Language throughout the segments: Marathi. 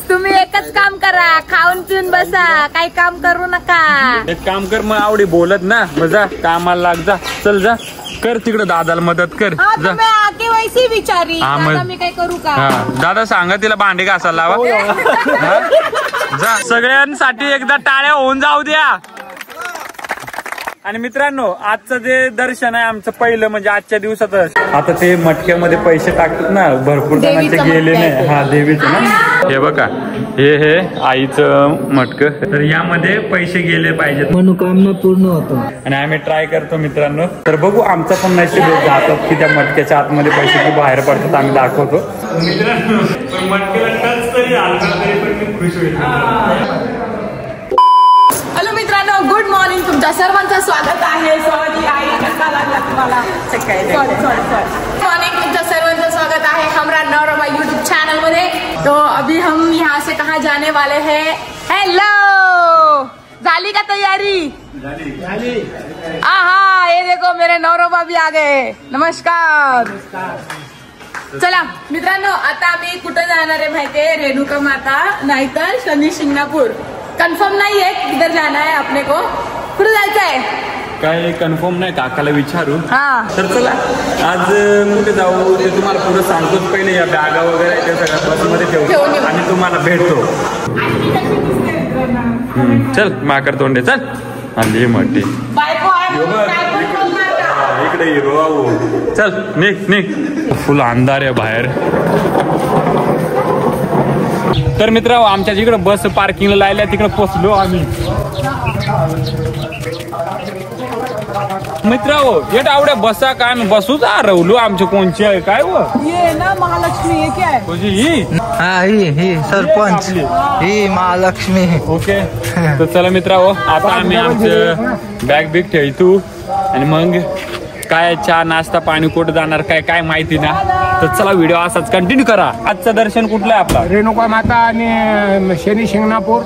तुम्ही एकच काम करा, खाऊन पिऊन बसा, काही काम करू नका. एक काम कर मग, आवडी बोलत ना मग जा कामाला लाग, जा चल जा कर तिकडे दादाला मदत कर जा. वैसी विचारी दादा मी काय करू का? दादा सांगा तिला भांडे घासायला लावा. जा सगळ्यांसाठी एकदा टाळ्या होऊन जाऊ द्या. आणि मित्रांनो आजचं जे दर्शन आहे आमचं पहिलं म्हणजे आजच्या दिवसात. आता ते मटक्यामध्ये पैसे टाकतात ना, भरपूर जणांचे गेले नाही. हा देवीचं ना, हे बघा हे आईचं मटक. तर यामध्ये पैसे गेले पाहिजेत, मनोकामना पूर्ण होतो. आणि आम्ही ट्राय करतो मित्रांनो. तर बघू आमचा पण नशीब जातात की त्या मटक्याच्या आतमध्ये पैसे की बाहेर पडतात, आम्ही दाखवतो. मित्रांनो मटक्याला टच तरी आलं तरी पण मी खुश होईल. हॅलो मित्रांनो, गुड मॉर्निंग. तुमच्या सर्वांचं स्वागत आहे. सॉरी आई कसा लागला तुम्हाला? Sorry morning. तुमच्या सर्वांचं स्वागत है हमारा नौरबा यूट्यूब चैनल में. तो अभी हम यहाँ से कहाँ जाने वाले हैं? हेलो, झाली का तैयारी? हाँ, ये देखो मेरे नौरबा भी आ गए. नमस्कार. चला मित्रांनो, आता आम्ही कुठे जाणार आहे माहितीये? रेणुका माता नाहीतर शनी शिंगणापूर. कन्फर्म नहीं है किधर जाना है अपने को. कुठे जायचं आहे काय कन्फर्म नाही, काकाला विचारू. हाँ तर चला आज कुठे जाऊ ते तुम्हाला पुढे सांगतो. पहिले या बॅगा वगैरे ते सगळ्या बसमध्ये ठेवतो आणि तुम्हाला भेटतो. चल माकड तोंडे चल. आली मोठी इकडे हिरो आहो. चल निघ. फुल अंधार आहे बाहेर. तर मित्र आमच्या जिकडे बस पार्किंगला लायल्या तिकडे पोचलो आम्ही. मित्र येट आवड्या बसा काय बसूच रवलो आमचे कोणचे आहे काय व ये ना महालक्ष्मी. ये क्या है? तुझी ही ही सरपंच ही महालक्ष्मी. ओके. तर चला मित्र आता आम्ही आमचं बॅग बिग ठेवतो आणि मग काय चहा नाश्ता पाणी कुठं जाणार काय माहिती ना. तर चला व्हिडिओ असाच कंटिन्यू करा. आजचं दर्शन कुठलं आहे आपला? रेणुका माता आणि शनी शिंगणापूर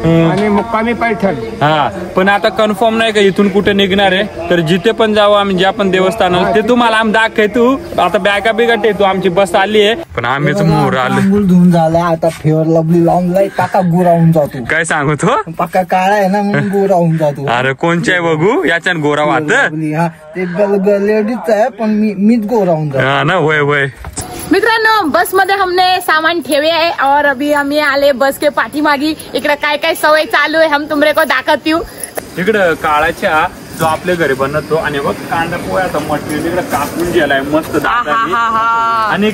आणि मुक्कामी पैठण. हा पण आता कन्फर्म नाही का इथून कुठे निघणार आहे. तर जिथे पण जाऊ आम्ही ज्या पण देवस्थानाला ते तुम्हाला आम्ही दाखवतो. आता बॅगा बिगा ठेवतो. आमची बस आली आहे पण आम्हीच मोर आलो. धुवून झाला आता फेवर लवली लावून जाईल. पाका गोरा होऊन जातो. काय सांगू तो पाका काळा आहे ना म्हणून गोरा होऊन जातो. अरे कोणचे आहे बघू याच्यान गोरा वाहत. हा ते लेडीज आहे पण मीच गोरा होऊन जातो. हा ना वय. मित्रांनो बस मध्ये हमने सामान ठेवे है और अभी हम ये आले बस के पाठीमागी. इकडे काय सवय चालू आहे हम तुमरे को दाखवती हूँ. इकडं काळाच्या जो आपल्या घरी बनवतो आणि बघ कांदा पोह्याचा मटेरियल तिकडे कापून गेलाय मस्त दाखवतो. आणि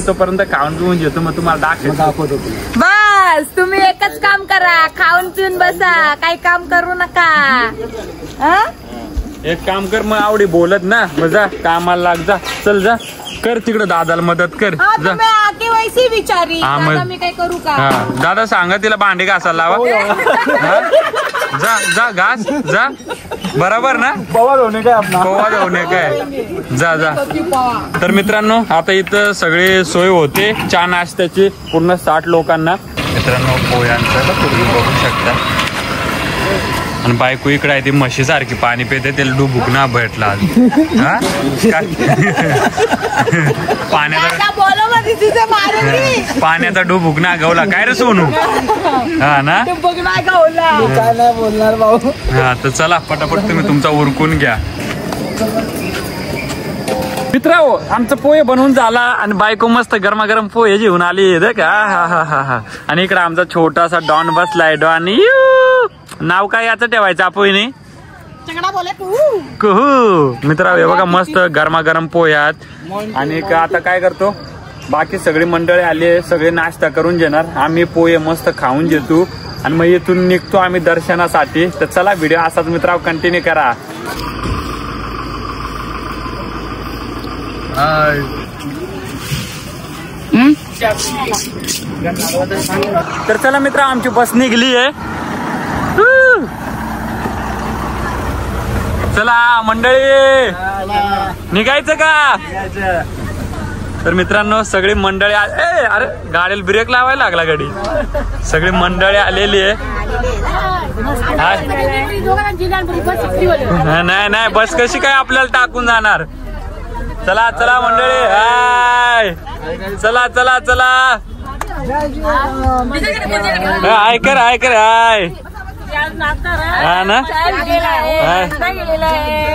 तोपर्यंत खाऊन पिऊन घेतो मग तुम्हाला दाखवतो. बस तुम्ही एकच काम करा, खाऊन पिऊन बसा, काही काम करू नका. एक काम कर मग, आवडी बोलत ना मग जा कामाला लाग, जा चल जा कर तिकडे दादाला मदत कर जा. वैसी विचारी दादा मी काय करू का? दादा सांगा तिला भांडे घासायला लावा. जा जा घास जा. बरोबर ना? पवा धुणे काय जा जा. तर मित्रांनो आता इथं सगळे सोय होते चहा नाश्त्याची पूर्ण 60 लोकांना. मित्रांनो पोह्यांचं तुम्ही बघू शकता. आणि बायको इकडे आहे ती म्हशी सारखी पाणी पिते. त्याला डुबुक ना भेटला पाण्याचा डुबुक ना गवला काय रे सोनू. हा ना काय नाही बोलणार भाऊ. हा तर चला पटापट तुम्ही तुमचा उरकून घ्या. मित्रांनो आमचं पोहे बनवून झाला आणि बायको मस्त गरमागरम पोहे घेऊन आली का. हा. आणि इकडे आमचा छोटासा डॉन बसलाय. डॉन नाव काय याचं ठेवायचं आपण कुहू. मित्रांनो हे बघा मस्त गरमागरम पोहे आहेत. आणि आता काय करतो बाकी सगळी मंडळी आली सगळे नाश्ता करून घेणार. आम्ही पोहे मस्त खाऊन घेतो आणि मग इथून निघतो आम्ही दर्शनासाठी. तर चला व्हिडिओ असाच मित्रांनो कंटिन्यू करा. तर चला मित्र आमची बस निघली आहे. चला मंडळी निघायचं का? तर मित्रांनो सगळी मंडळी अरे गाडीला ब्रेक लावायला लागला गाडी. सगळी मंडळी आलेली आहे. नाही बस कशी काय आपल्याला टाकून जाणार. चला मंडळी हाय चला ऐकर आय हा ना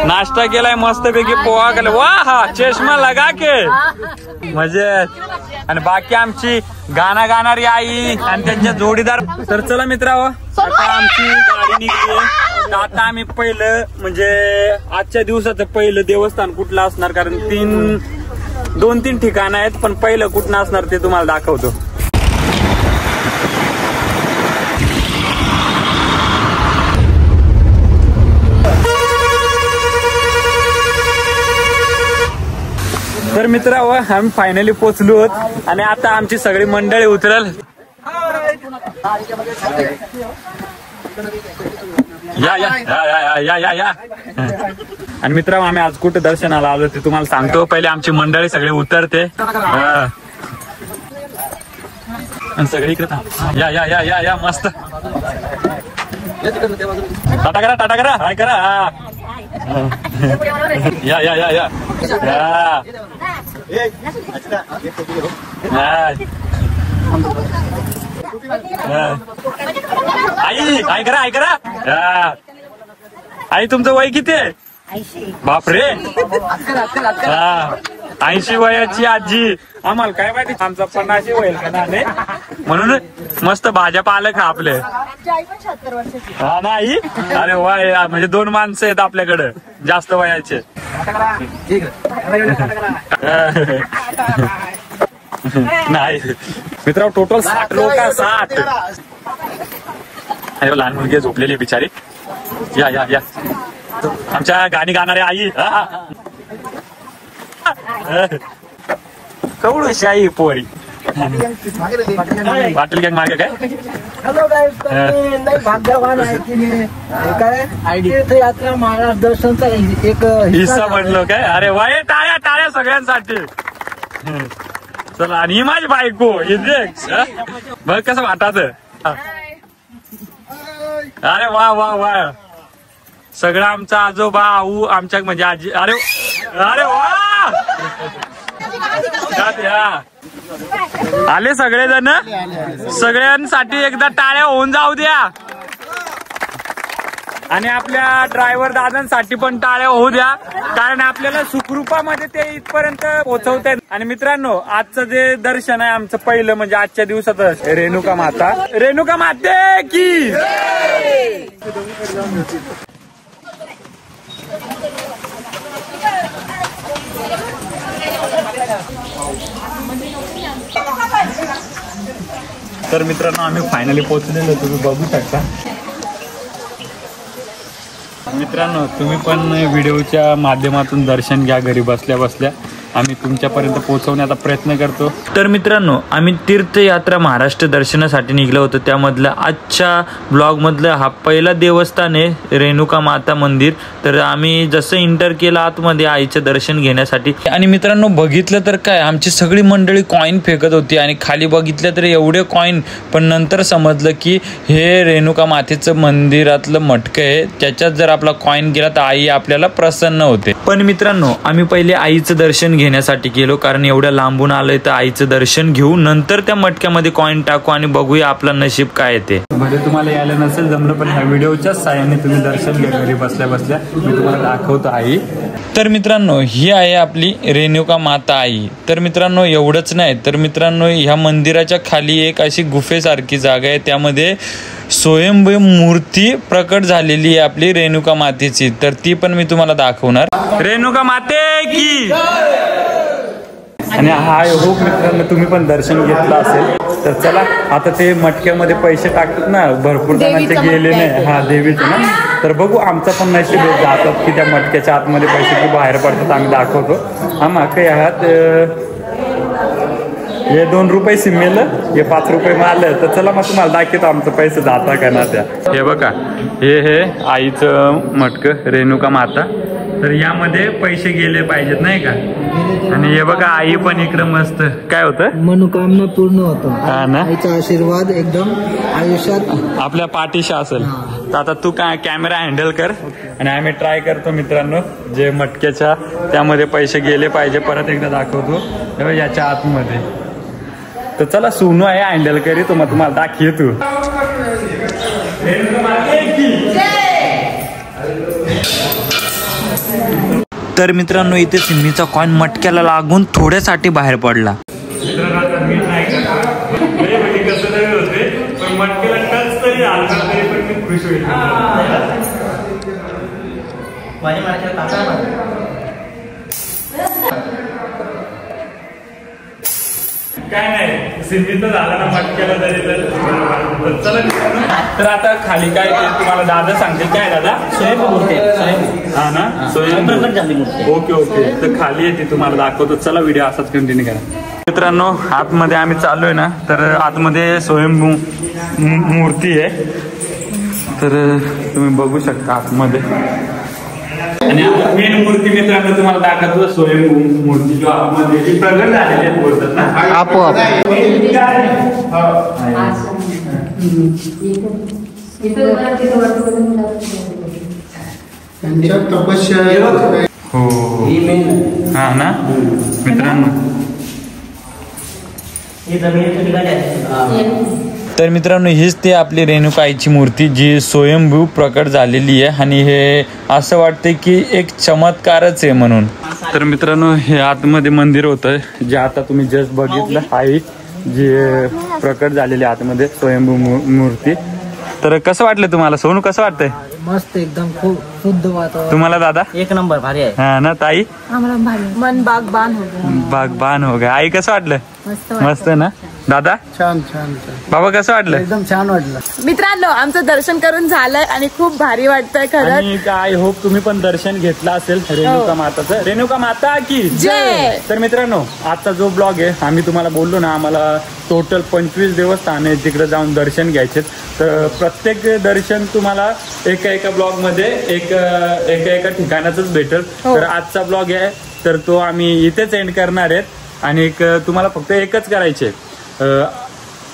नाश्ता केलाय मस्त पैकी पोहा केला वा हा चष्मा लगा के मजेत आणि बाकी आमची गाणं गाणारी आई आणि त्यांच्या जोडीदार. तर चला मित्रांनो आता आमची गाडी निघली. आता आम्ही पहिलं म्हणजे आजच्या दिवसाचं पहिलं देवस्थान कुठलं असणार कारण 2-3 ठिकाणं आहेत पण पहिलं कुठलं असणार ते तुम्हाला दाखवतो. तर मित्रांनो आम्ही फायनली पोहोचलो आहोत आणि आता आमची सगळी मंडळी उतरल. या या या या या या आणि मित्रांनो आम्ही आज कुठे दर्शनाला आलो ते तुम्हाला सांगतो. पहिले आमची मंडळी सगळी उतरते आणि सगळी इकडे या या या या या मस्त टाटा करा हाय करा या या या या आई करा आई तुमचं वय किती आहे? बापरे 80 वयाची आजी. आम्हाला काय माहिती आमचा 50 होईल का नाही म्हणून मस्त भाज्या पालक हा आपले. हा नाही अरे वय म्हणजे 2 माणसं आहेत आपल्याकडे जास्त वयाचे. नाही मित्रांनो टोटल 60 लोक 60. अरे लहान मुलगी झोपलेली बिचारी. या या या आमच्या गाणी गाणारे आई कवळू शाही पोरी वाटेल काय मागे काय. हॅलो गाईज भाग्यवान आहे की काय तीर्थयात्रा महाराज दर्शनचा एक हिस्सा म्हणलो काय. अरे वाय टाळ्या टाळ्या सगळ्यांसाठी. चला आणि ही माझी बायको बघ कसं वाटत. अरे वा वा वा सगळं आमचा आजोबा आऊ आमच्या म्हणजे आजी. अरे अरे वा आले सगळेजण. सगळ्यांसाठी एकदा टाळ्या होऊन जाऊ द्या आणि आपल्या ड्रायव्हर दादांसाठी पण टाळ्या होऊ द्या कारण आपल्याला सुखरूपामध्ये ते इथपर्यंत पोहोचवत आहेत. आणि मित्रांनो आजचं जे दर्शन आहे आमचं पहिलं म्हणजे आजच्या दिवसातच रेणुका माते की. तर मित्रांनो आम्ही फायनली पोहोचलेलो तुम्ही बघू शकता. मित्रांनो तुम्ही पण व्हिडिओच्या माध्यमातून दर्शन घ्या घरी बसल्या बसल्या. आम्ही तुमच्यापर्यंत पोहोचवण्याचा प्रयत्न करतो. तर मित्रांनो आम्ही तीर्थयात्रा महाराष्ट्र दर्शनासाठी निघलो होतो त्यामधलं आजच्या ब्लॉगमधलं हा पहिला देवस्थान आहे रेणुका माता मंदिर. तर आम्ही जसं एंटर केलं आतमध्ये आईचं दर्शन घेण्यासाठी आणि मित्रांनो बघितलं तर काय आमची सगळी मंडळी कॉईन फेकत होती आणि खाली बघितलं तर एवढे कॉईन. पण नंतर समजलं की हे रेणुका मातेचं मंदिरातलं मटकं आहे त्याच्यात जर आपला कॉईन गेला तर आई आपल्याला प्रसन्न होते. पण मित्रांनो आम्ही पहिले आईचं दर्शन घेण्यासाठी गेलो कारण एवढ्या लांबून आलोय तर आईचं दर्शन घेऊ नंतर त्या मटक्यामध्ये कॉईन टाकू आणि बघूया आपलं नशीब काय येते. भले तुम्हाला यायला नसेल जमलं पण ह्या व्हिडिओच्याच साहाय्याने तुम्ही दर्शन घ्या घरी बसल्या बसल्या. मी तुम्हाला दाखवतो आई. तर मित्रांनो ही आहे आपली रेणुका माता आई. तर मित्रांनो एवढंच नाही तर मित्रांनो ह्या मंदिराच्या खाली एक अशी गुफेसारखी जागा आहे त्यामध्ये स्वयंभू मूर्ती प्रकट झालेली आहे आपली रेणुका मातेची. तर ती पण मी तुम्हाला दाखवणार. रेणुका माते की. आणि हा हो मित्रांनो तुम्ही पण दर्शन घेतलं असेल तर चला आता ते मटक्यामध्ये पैसे टाकतात ना भरपूर जणांचे गेले नाही. हा देवीचे ना. तर बघू आमचा पण नशीब जातात की त्या मटक्याच्या आतमध्ये पैसे की बाहेर पडतात आम्ही दाखवतो. हा मागे आहात हे 2 रुपये सिमेल हे 5 रुपये मारलं. तर चला मग तुम्हाला दाखवतो आमचं पैसे जाता का ना त्या. हे बघा हे आईचं मटकं रेणुका माता. तर यामध्ये पैसे गेले पाहिजेत नाही का. आणि हे बघा आई पण इकडं मस्त काय होतं मनोकामना पूर्ण होतं. हा ना आईचा आशीर्वाद एकदम आयुष्यात आपल्या पाठीशी असेल. तर आता तू काय कॅमेरा हँडल कर आणि आम्ही ट्राय करतो मित्रांनो जे मटक्याच्या त्यामध्ये पैसे गेले पाहिजे. परत एकदा दाखवतो याच्या आतमध्ये तर चला सोनू आहे हँडल करी तो मग तुम्हाला दाखव तू. तर मित्रांनो इथे सिम्मीचा कॉइन मटक्याला लागून थोड्यासाठी बाहेर पडला. काय नाही सिम्मीचं झालं ना मटक्याला तरी. तर आता खाली काय तुम्हाला दादा सांगते. काय दादा? हा ना स्वयं. Okay okay. तर खाली येते तुम्हाला दाखवतो. चला व्हिडिओ असाच कंटिन्यू करा. मित्रांनो आतमध्ये आम्ही चाललोय ना तर आतमध्ये स्वयंभू मूर्ती आहे. तर तुम्ही बघू शकता आतमध्ये. आणि आता मेन मूर्ती मित्रांनो तुम्हाला दाखवतो. स्वयंभू मूर्ती जो आतमध्ये प्रगट झालेली आहे बोलतात ना आपोआप. हो हा ना मित्रांनो. तर मित्रांनो हीच ती आपली रेणुकाईची मूर्ती जी स्वयंभू प्रकट झालेली आहे. आणि हे असं वाटते की एक चमत्कारच आहे म्हणून. तर मित्रांनो हे आतमध्ये मंदिर होतं जे आता तुम्ही जस्ट बघितलं आहे जे प्रकट झालेली आतमध्ये स्वयंभू मूर्ती. तर कसं वाटलं तुम्हाला सोनू? कसं वाटतंय? मस्त एकदम खूप शुद्ध वातावरण. तुम्हाला दादा? एक नंबर भारी आहे. हा ना ताई? मन बागबान हो गया. बागबान हो गया. आई कसं वाटलं? मस्त ना. दादा? छान छान छान. बाबा कसं वाटलं? एकदम छान वाटलं. मित्रांनो आमचं दर्शन करून झालंय आणि खूप भारी वाटतंय खरंच. आणि आय होप तुम्ही पण दर्शन घेतलं असेल रेणुका माताचं. रेणुका माता की जय. तर मित्रांनो आजचा जो ब्लॉग आहे आम्ही तुम्हाला बोललो ना आम्हाला टोटल 25 देवस्थान आहे तिकडे जाऊन दर्शन घ्यायचे. तर प्रत्येक दर्शन तुम्हाला एका ब्लॉग मध्ये एका ठिकाणाच भेटेल. तर आजचा ब्लॉग आहे तर तो आम्ही इथेच एंड करणार आहेत. आणि तुम्हाला फक्त एकच करायचे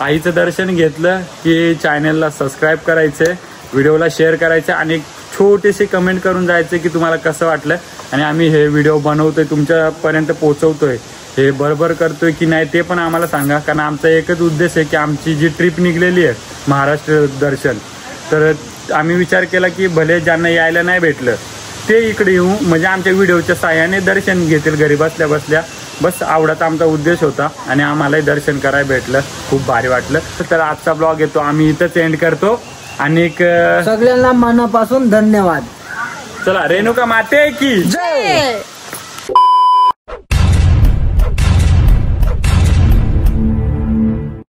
आईचं दर्शन घेतलं की चॅनलला सबस्क्राईब करायचंय, व्हिडिओला शेअर करायचं आणि एक छोटीशी कमेंट करून जायचं की तुम्हाला कसं वाटलं. आणि आम्ही हे व्हिडिओ बनवतोय तुमच्यापर्यंत पोहोचवतोय हे बरोबर करतोय की नाही ते पण आम्हाला सांगा. कारण आमचा एकच उद्देश आहे की आमची जी ट्रिप निघलेली आहे महाराष्ट्र दर्शन तर आम्ही विचार केला की भले ज्यांना यायला नाही भेटलं ते इकडे येऊ म्हणजे आमच्या व्हिडिओच्या साहाय्याने दर्शन घेतील घरी बसल्या बसल्या. बस आवडता आमचा उद्देश होता आणि आम्हालाही दर्शन करायला भेटलं. खूप भारी वाटलं. तर आजचा ब्लॉग येतो आम्ही इथंच एंड करतो. आणि सगळ्यांना मनापासून धन्यवाद. चला रेणुका माते की जय.